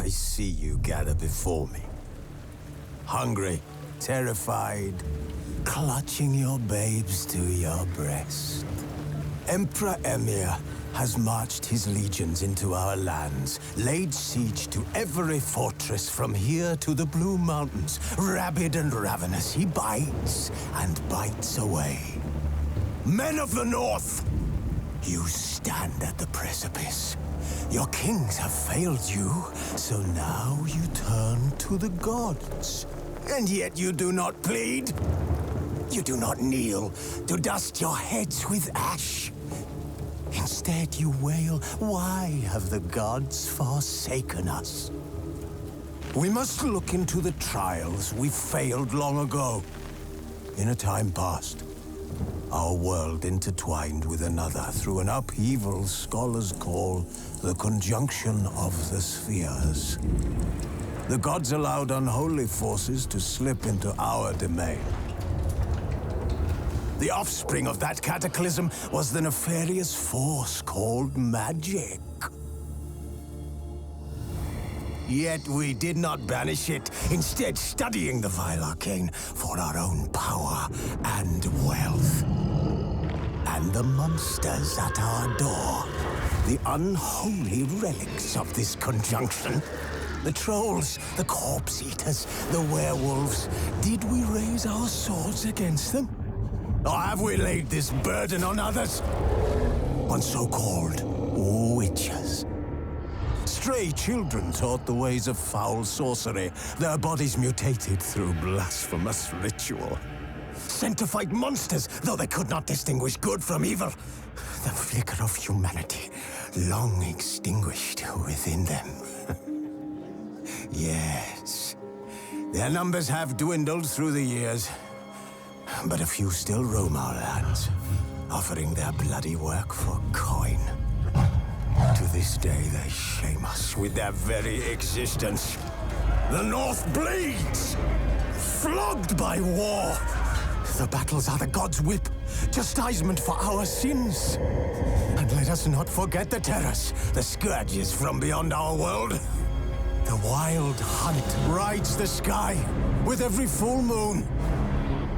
I see you gather before me. Hungry, terrified, clutching your babes to your breast. Emperor Emir has marched his legions into our lands, laid siege to every fortress from here to the Blue Mountains. Rabid and ravenous, he bites and bites away. Men of the North, you stand at the precipice. Your kings have failed you, so now you turn to the gods. And yet you do not plead. You do not kneel to dust your heads with ash. Instead you wail, why have the gods forsaken us? We must look into the trials we failed long ago. In a time past, our world intertwined with another through an upheaval scholars call the conjunction of the spheres. The gods allowed unholy forces to slip into our domain. The offspring of that cataclysm was the nefarious force called magic. Yet we did not banish it, instead studying the vile arcane for our own power and wealth. And the monsters at our door, the unholy relics of this conjunction. The trolls, the corpse-eaters, the werewolves. Did we raise our swords against them? Or have we laid this burden on others? On so-called witches. Stray children taught the ways of foul sorcery, their bodies mutated through blasphemous ritual. Sent to fight monsters, though they could not distinguish good from evil. The flicker of humanity, long extinguished within them. Yes, their numbers have dwindled through the years. But a few still roam our lands, offering their bloody work for coin. To this day, they shame us with their very existence. The North bleeds, flogged by war. The battles are the gods' whip, chastisement for our sins. And let us not forget the terrors, the scourges from beyond our world. The wild hunt rides the sky with every full moon.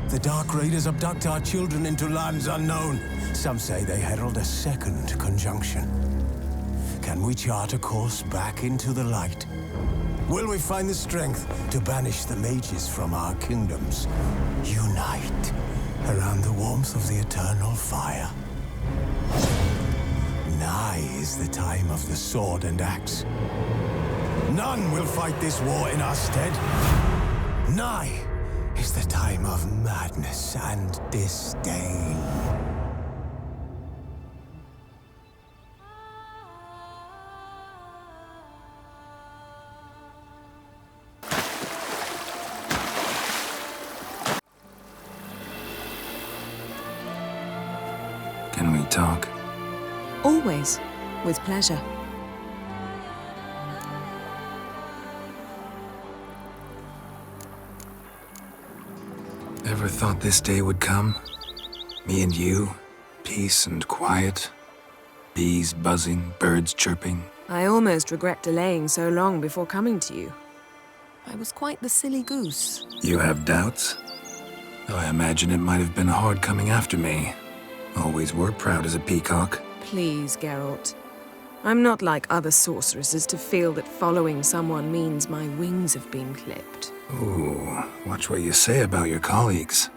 The Dark Raiders abduct our children into lands unknown. Some say they herald a second conjunction. Can we chart a course back into the light? Will we find the strength to banish the mages from our kingdoms? Unite around the warmth of the eternal fire. Nigh is the time of the sword and axe. None will fight this war in our stead. Nigh is the time of madness and disdain. Can we talk? Always, with pleasure. Ever thought this day would come? Me and you, peace and quiet, bees buzzing, birds chirping. I almost regret delaying so long before coming to you. I was quite the silly goose. You have doubts? Oh, I imagine it might have been hard coming after me. Always were proud as a peacock. Please, Geralt. I'm not like other sorceresses to feel that following someone means my wings have been clipped. Ooh, watch what you say about your colleagues.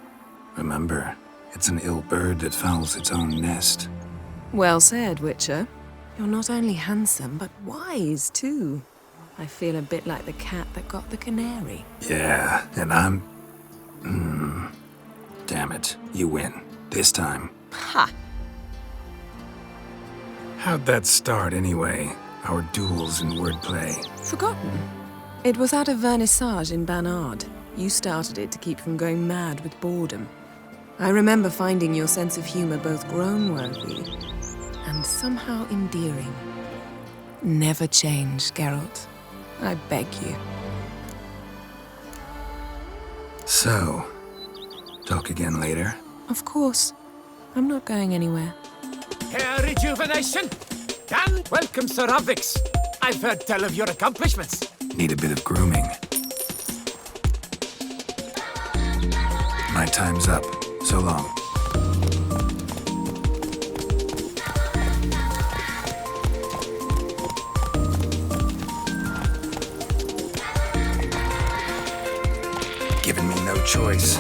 Remember, it's an ill bird that fouls its own nest. Well said, Witcher. You're not only handsome, but wise, too. I feel a bit like the cat that got the canary. Yeah, and I'm... Damn it, you win. This time. Ha! How'd that start, anyway? Our duels and wordplay. Forgotten. It was at a vernissage in Banard. You started it to keep from going mad with boredom. I remember finding your sense of humor both groan-worthy and somehow endearing. Never change, Geralt. I beg you. So, talk again later? Of course. I'm not going anywhere. Hair rejuvenation? Can't welcome Sir Ravix. I've heard tell of your accomplishments. Need a bit of grooming. My time's up. So long. Giving me no choice.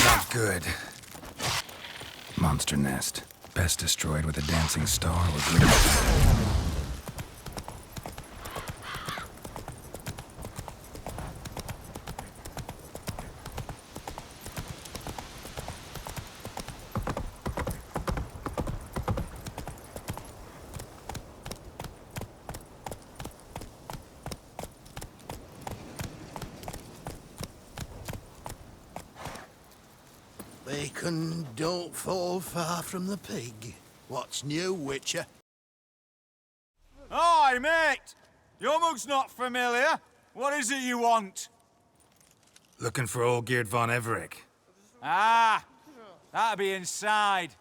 Not good. Monster nest. Best destroyed with a dancing star or glitter. Bacon don't fall far from the pig. What's new, Witcher? Hi, mate! Your mug's not familiar. What is it you want? Looking for old Geert von Everec. Ah, that'll be inside.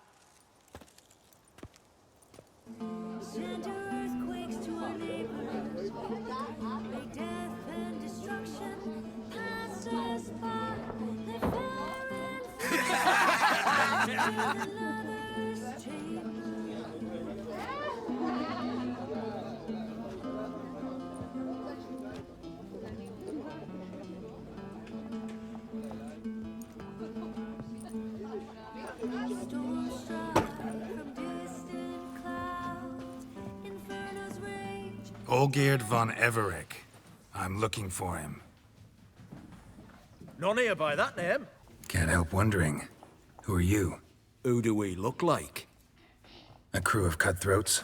Olgierd von Everec. I'm looking for him. None here by that name. Can't help wondering. Who are you? Who do we look like? A crew of cutthroats?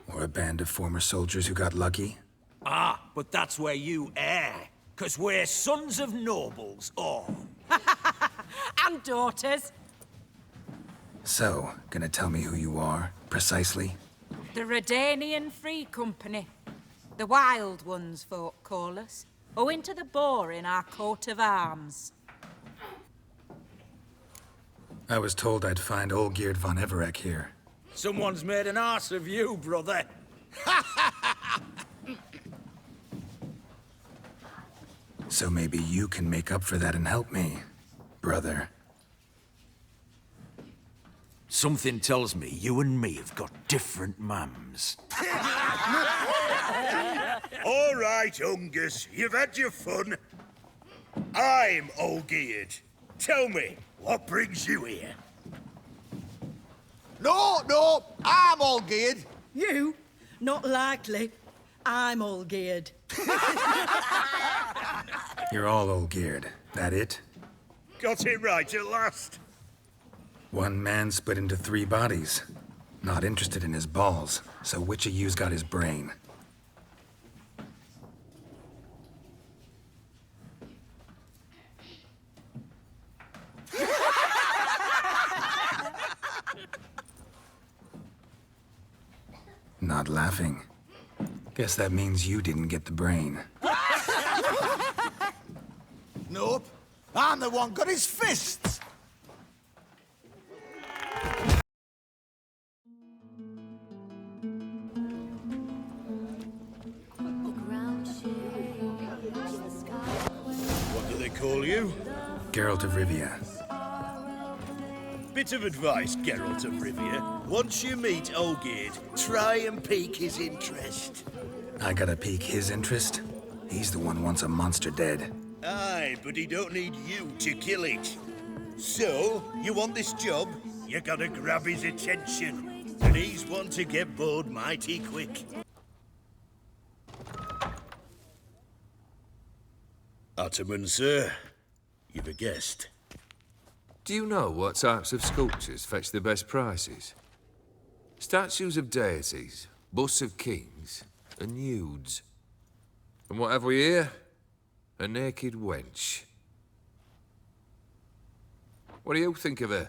Or a band of former soldiers who got lucky? Ah, but that's where you err. 'Cause we're sons of nobles, all. And daughters. So, gonna tell me who you are, precisely? The Redanian Free Company. The Wild Ones, folk call us. Owing to the boar in our coat of arms. I was told I'd find Olgierd von Everec here. Someone's made an arse of you, brother. So maybe you can make up for that and help me, brother. Something tells me you and me have got different mums. All right, Ungus, you've had your fun. I'm Olgierd. Tell me, what brings you here? No, I'm all geared. You? Not likely. I'm all geared. You're all Olgierd. That it? Got it right at last. One man split into 3 bodies. Not interested in his balls, so which of you's got his brain? Not laughing. Guess that means you didn't get the brain. Nope. I'm the one got his fists. What do they call you? Geralt of Rivia. Bit of advice, Geralt of Rivia. Once you meet Olgierd, try and pique his interest. I gotta pique his interest? He's the one wants a monster dead. Aye, but he don't need you to kill it. So, you want this job? You gotta grab his attention. And he's one to get bored mighty quick. Ottoman, sir. You've a guest. Do you know what types of sculptures fetch the best prices? Statues of deities, busts of kings, and nudes. And what have we here? A naked wench. What do you think of her?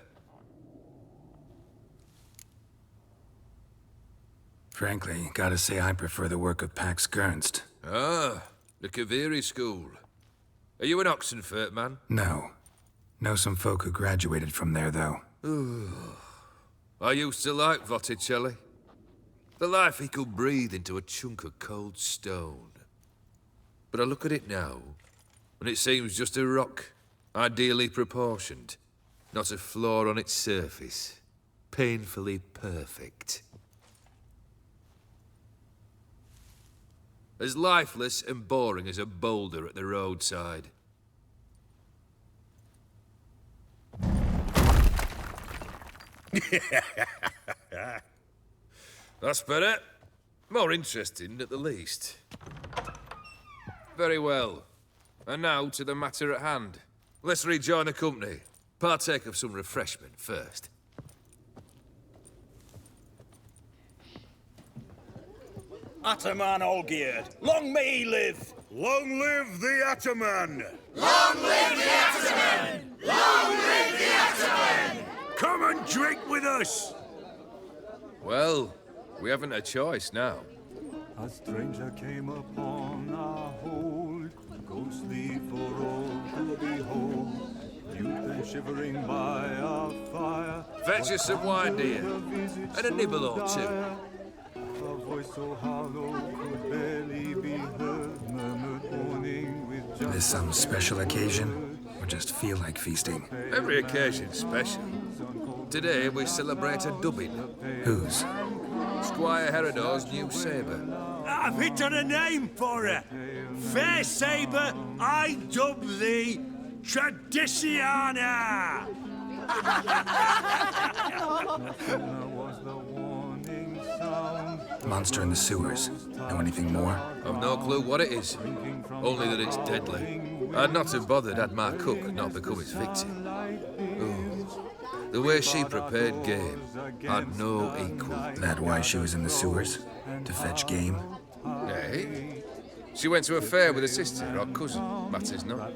Frankly, gotta say I prefer the work of Pax Gernst. Ah, the Kaviri school. Are you an Oxenfurt man? No. Know some folk who graduated from there, though. I used to like Botticelli. The life he could breathe into a chunk of cold stone. But I look at it now, and it seems just a rock, ideally proportioned. Not a flaw on its surface. Painfully perfect. As lifeless and boring as a boulder at the roadside. That's better. More interesting, at the least. Very well. And now to the matter at hand. Let's rejoin the company. Partake of some refreshment first. Ataman Olgierd, long may he live! Long live the Ataman! Long live the Ataman! Long live the Ataman! Come and drink with us! Well, we haven't a choice now. A stranger came upon our hold, ghostly for all to behold. Youth and shivering by our fire. Fetch us some wine, dear, and a nibble or two. A voice so hollow could barely be heard, murmured warning with just Is some special occasion, or just feel like feasting? Every occasion's special. Today we celebrate a dubbing. Whose? Squire Herodor's new sabre. I've hit on a name for her. Fair sabre, I dub thee Traditiana. Monster in the sewers. Know anything more? I've no clue what it is. Only that it's deadly. I'd not have bothered had my cook not become its victim. Oh, the way she prepared game had no equal. That why she was in the sewers? To fetch game? Eh? She went to a fair with her sister or cousin, matters not.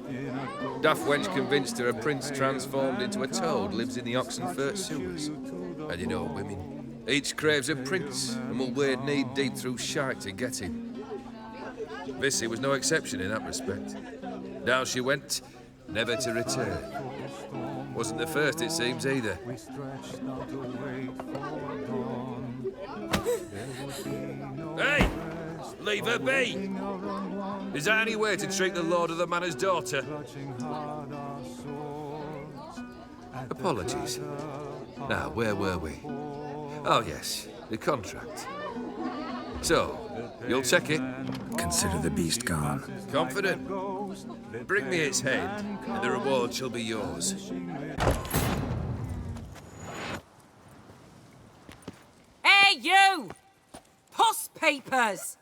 Daft wench convinced her a prince transformed into a toad lives in the Oxenfurt sewers. And you know women. Each craves a prince and will wade knee-deep through shite to get him. Vissy was no exception in that respect. Down she went, never to return. Wasn't the first, it seems, either. Hey! Leave her be! Is there any way to treat the Lord of the Manor's daughter? Apologies. Now, where were we? Oh, yes, the contract. So, you'll check it? Consider the beast gone. Confident? Bring me its head, and the reward shall be yours. Hey, you! Puss papers!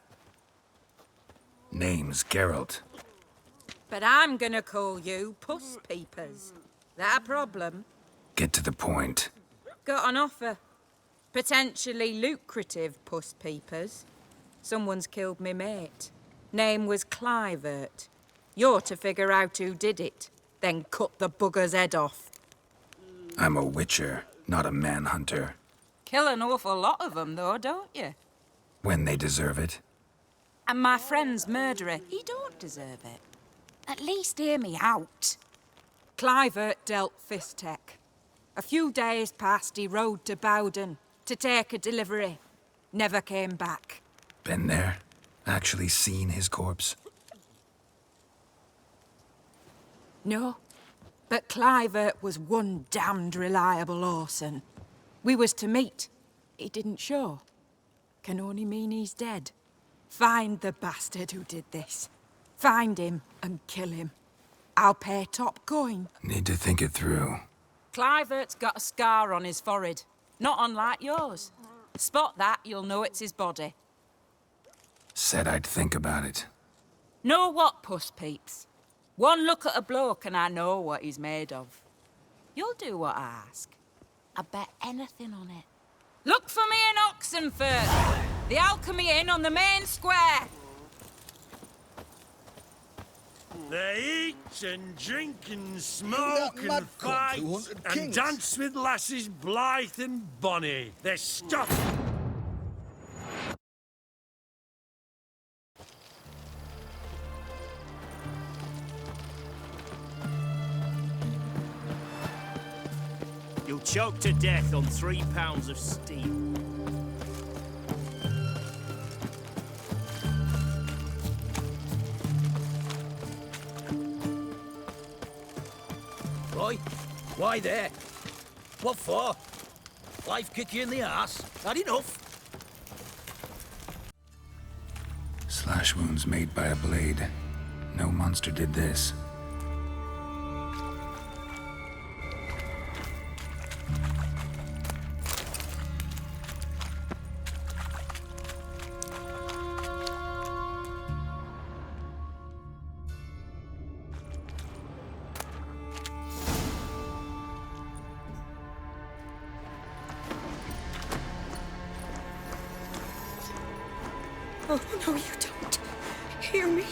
Name's Geralt. But I'm gonna call you Puss Peepers. That a problem? Get to the point. Got an offer. Potentially lucrative Puss Peepers. Someone's killed me mate. Name was Clivert. You're to figure out who did it, then cut the bugger's head off. I'm a witcher, not a manhunter. Kill an awful lot of them, though, don't you? When they deserve it. And my friend's murderer, he don't deserve it. At least hear me out. Clivert dealt Fistech. A few days past, he rode to Bowden to take a delivery. Never came back. Been there? Actually seen his corpse? No, but Clivert was one damned reliable Orson. We was to meet. He didn't show. Can only mean he's dead. Find the bastard who did this. Find him and kill him. I'll pay top coin. Need to think it through. Clivert's got a scar on his forehead. Not unlike yours. Spot that, you'll know it's his body. Said I'd think about it. Know what, Puss Peeps? One look at a bloke and I know what he's made of. You'll do what I ask. I bet anything on it. Look for me in Oxenfurt. The Alchemy Inn on the main square. They eat and drink and smoke and fight and dance with lasses blithe and bonny. They're stuff. You'll choke to death on 3 pounds of steel. boy. Why there? What for? Life kick you in the ass? Had enough? Slash wounds made by a blade. No monster did this. Oh, no, you don't. Hear me?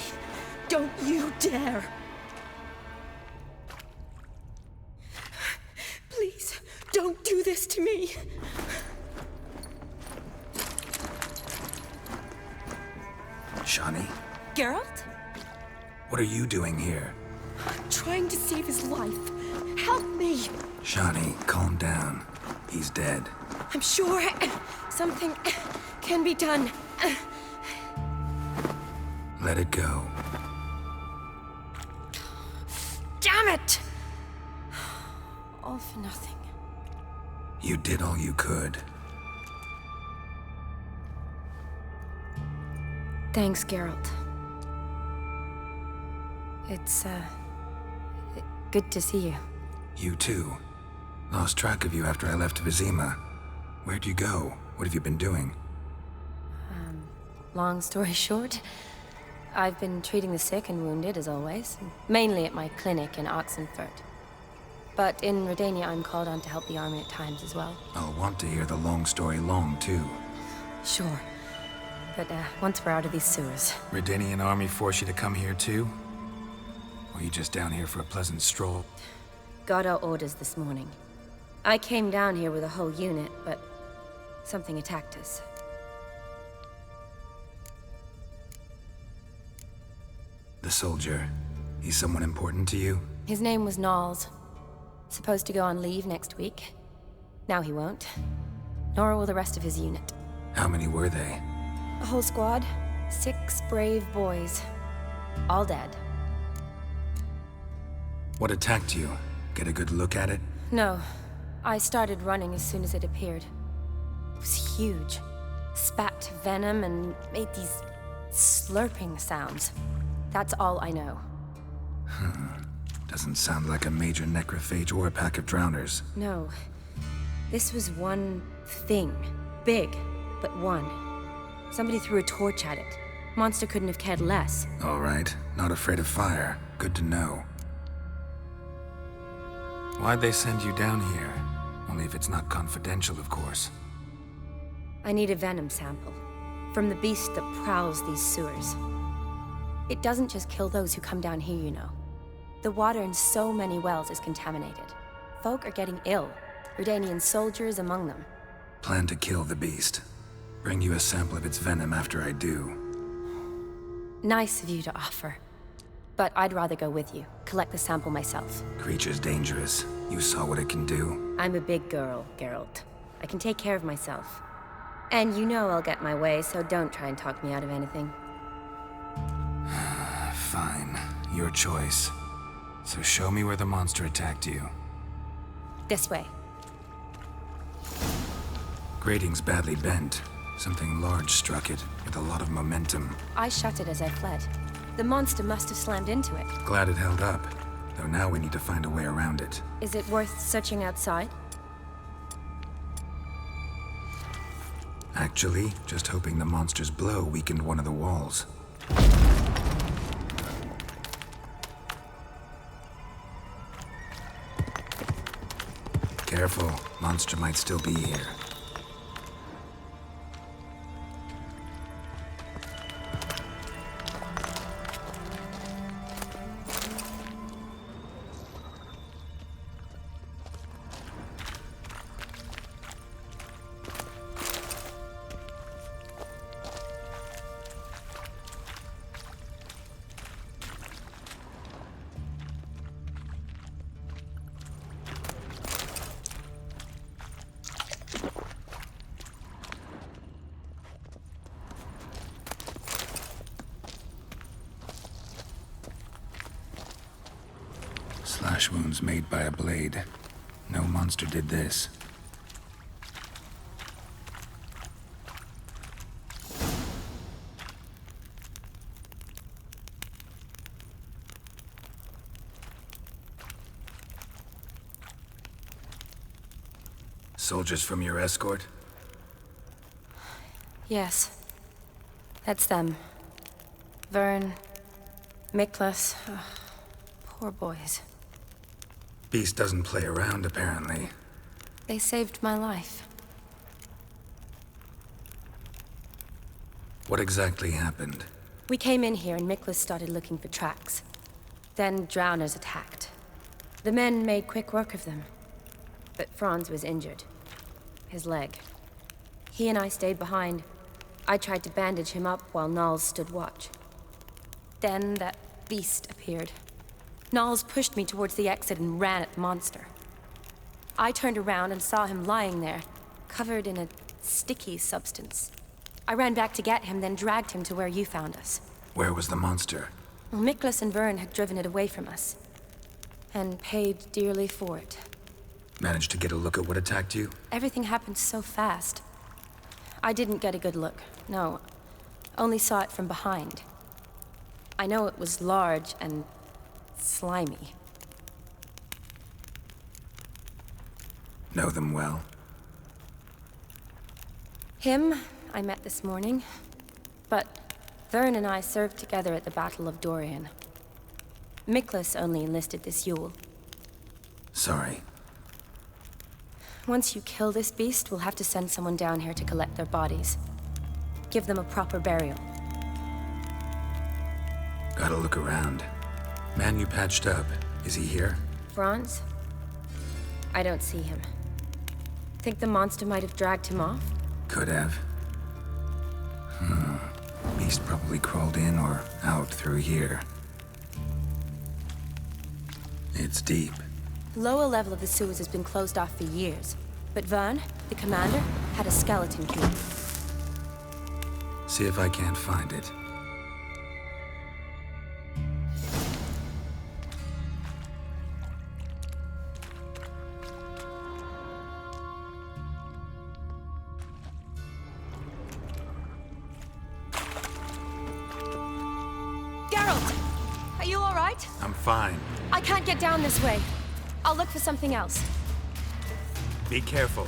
Don't you dare. Please, don't do this to me. Shani, Geralt? what are you doing here? Trying to save his life. Help me. Shani, calm down. He's dead. I'm sure something can be done. Let it go. Damn it! All for nothing. You did all you could. Thanks, Geralt. It's, good to see you. You too. Lost track of you after I left Vizima. Where'd you go? What have you been doing? Long story short, I've been treating the sick and wounded, as always. Mainly at my clinic in Oxenfurt. But in Redania, I'm called on to help the army at times as well. I'll want to hear the long story long, too. Sure. But, once we're out of these sewers. Redanian army force you to come here, too? Or are you just down here for a pleasant stroll? Got our orders this morning. I came down here with a whole unit, but something attacked us. The soldier. He's someone important to you? His name was Nalls. Supposed to go on leave next week. Now he won't. Nor will the rest of his unit. How many were they? A whole squad. 6 brave boys. All dead. What attacked you? Get a good look at it? No. I started running as soon as it appeared. It was huge. Spat venom and made these slurping sounds. That's all I know. Doesn't sound like a major necrophage or a pack of drowners. No. This was one thing. Big, but one. Somebody threw a torch at it. Monster couldn't have cared less. All right. Not afraid of fire. Good to know. Why'd they send you down here? Only if it's not confidential, of course. I need a venom sample. From the beast that prowls these sewers. It doesn't just kill those who come down here, you know. The water in so many wells is contaminated. Folk are getting ill. Redanian soldiers among them. Plan to kill the beast. Bring you a sample of its venom after I do. Nice of you to offer. But I'd rather go with you. Collect the sample myself. Creature's dangerous. You saw what it can do. I'm a big girl, Geralt. I can take care of myself. And you know I'll get my way, so don't try and talk me out of anything. Fine. Your choice. So show me where the monster attacked you. This way. Grating's badly bent. Something large struck it, with a lot of momentum. I shut it as I fled. The monster must have slammed into it. Glad it held up. Though now we need to find a way around it. Is it worth searching outside? Actually, just hoping the monster's blow weakened one of the walls. Careful, monster might still be here. Slash wounds made by a blade. No monster did this. Soldiers from your escort? Yes. That's them. Vern, Miklas. Poor boys. Beast doesn't play around, apparently. They saved my life. What exactly happened? We came in here and Miklas started looking for tracks. Then drowners attacked. The men made quick work of them. But Franz was injured. His leg. He and I stayed behind. I tried to bandage him up while Nals stood watch. Then that beast appeared. Nals pushed me towards the exit and ran at the monster. I turned around and saw him lying there, covered in a sticky substance. I ran back to get him, then dragged him to where you found us. Where was the monster? Well, Miklas and Vern had driven it away from us. And paid dearly for it. Managed to get a look at what attacked you? Everything happened so fast. I didn't get a good look, no. Only saw it from behind. I know it was large and slimy. Know them well? Him, I met this morning. But Vern and I served together at the Battle of Dorian. Miklas only enlisted this Yule. Sorry. Once you kill this beast, we'll have to send someone down here to collect their bodies. Give them a proper burial. Gotta look around. Man you patched up, is he here? Franz? I don't see him. Think the monster might have dragged him off? Could have. Beast probably crawled in or out through here. It's deep. The lower level of the sewers has been closed off for years. But Vern, the commander, had a skeleton key. See if I can't find it. Geralt! Are you all right? I'm fine. I can't get down this way. I'll look for something else. Be careful.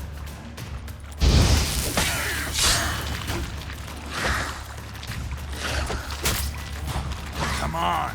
Come on.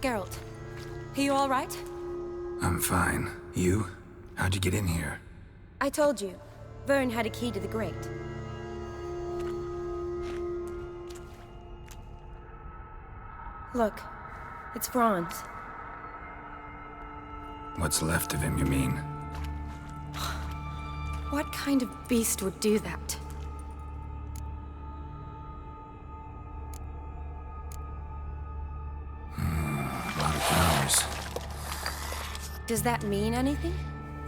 Geralt, are you all right? I'm fine. You? How'd you get in here? I told you. Vern had a key to the grate. Look, it's Franz. What's left of him, you mean? What kind of beast would do that? A lot of flowers. Does that mean anything?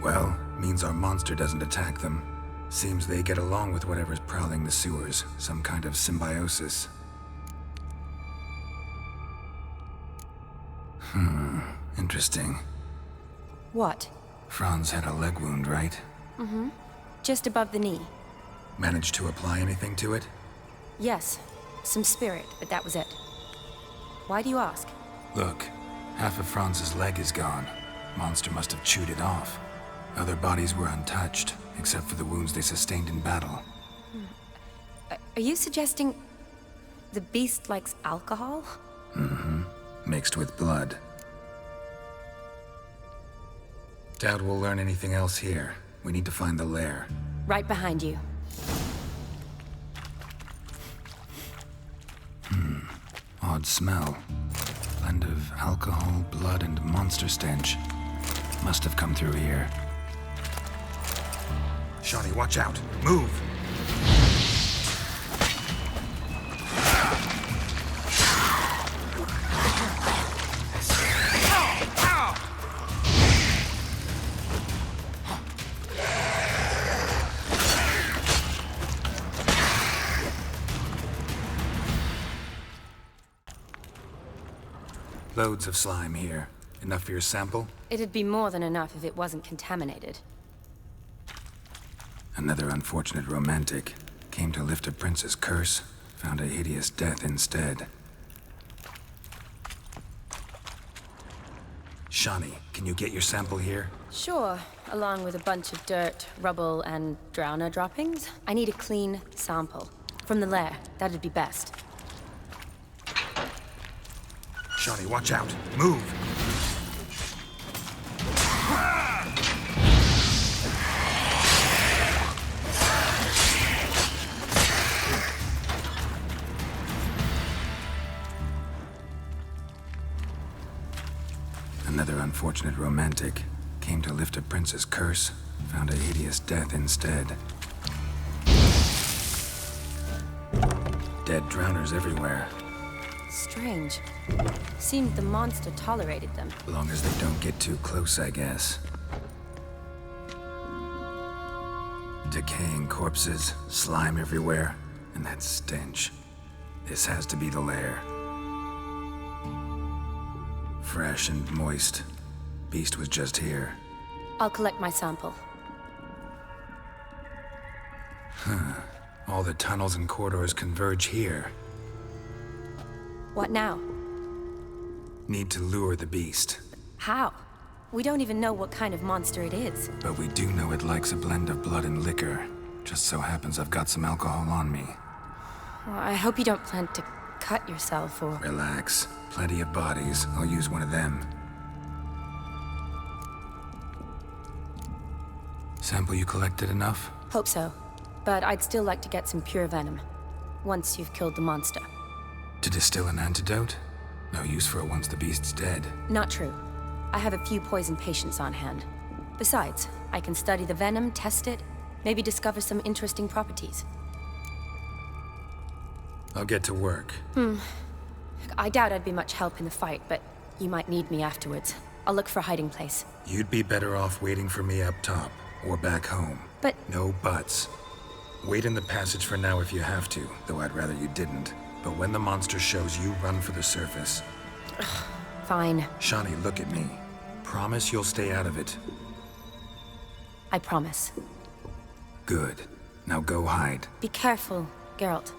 Well, means our monster doesn't attack them. Seems they get along with whatever's prowling the sewers. Some kind of symbiosis. Interesting. What? Franz had a leg wound, right? Mm-hmm. Just above the knee. Managed to apply anything to it? Yes. Some spirit, but that was it. Why do you ask? Look, half of Franz's leg is gone. Monster must have chewed it off. Other bodies were untouched, except for the wounds they sustained in battle. Are you suggesting the beast likes alcohol? Mm-hmm. Mixed with blood. Doubt we'll learn anything else here. We need to find the lair. Right behind you. Odd smell. Blend of alcohol, blood, and monster stench. Must have come through here. Shawnee, watch out! Move! Loads of slime here. Enough for your sample? It'd be more than enough if it wasn't contaminated. Another unfortunate romantic. Came to lift a prince's curse, found a hideous death instead. Shawnee, can you get your sample here? Sure, along with a bunch of dirt, rubble, and drowner droppings. I need a clean sample. From the lair, that'd be best. Shawnee, watch out! Move! Another unfortunate romantic. Came to lift a prince's curse, found a hideous death instead. Dead drowners everywhere. Strange. Seemed the monster tolerated them. Long as they don't get too close, I guess. Decaying corpses, slime everywhere, and that stench. This has to be the lair. Fresh and moist. Beast was just here. I'll collect my sample. All the tunnels and corridors converge here. What now? Need to lure the beast. How? We don't even know what kind of monster it is. But we do know it likes a blend of blood and liquor. Just so happens I've got some alcohol on me. Well, I hope you don't plan to cut yourself or... Relax. Plenty of bodies. I'll use one of them. Sample you collected enough? Hope so. But I'd still like to get some pure venom. Once you've killed the monster. To distill an antidote? No use for it once the beast's dead. Not true. I have a few poison patients on hand. Besides, I can study the venom, test it, maybe discover some interesting properties. I'll get to work. I doubt I'd be much help in the fight, but you might need me afterwards. I'll look for a hiding place. You'd be better off waiting for me up top, or back home. But... No buts. Wait in the passage for now if you have to, though I'd rather you didn't. But when the monster shows, you run for the surface. Fine. Shawnee, look at me. Promise you'll stay out of it. I promise. Good. Now go hide. Be careful, Geralt.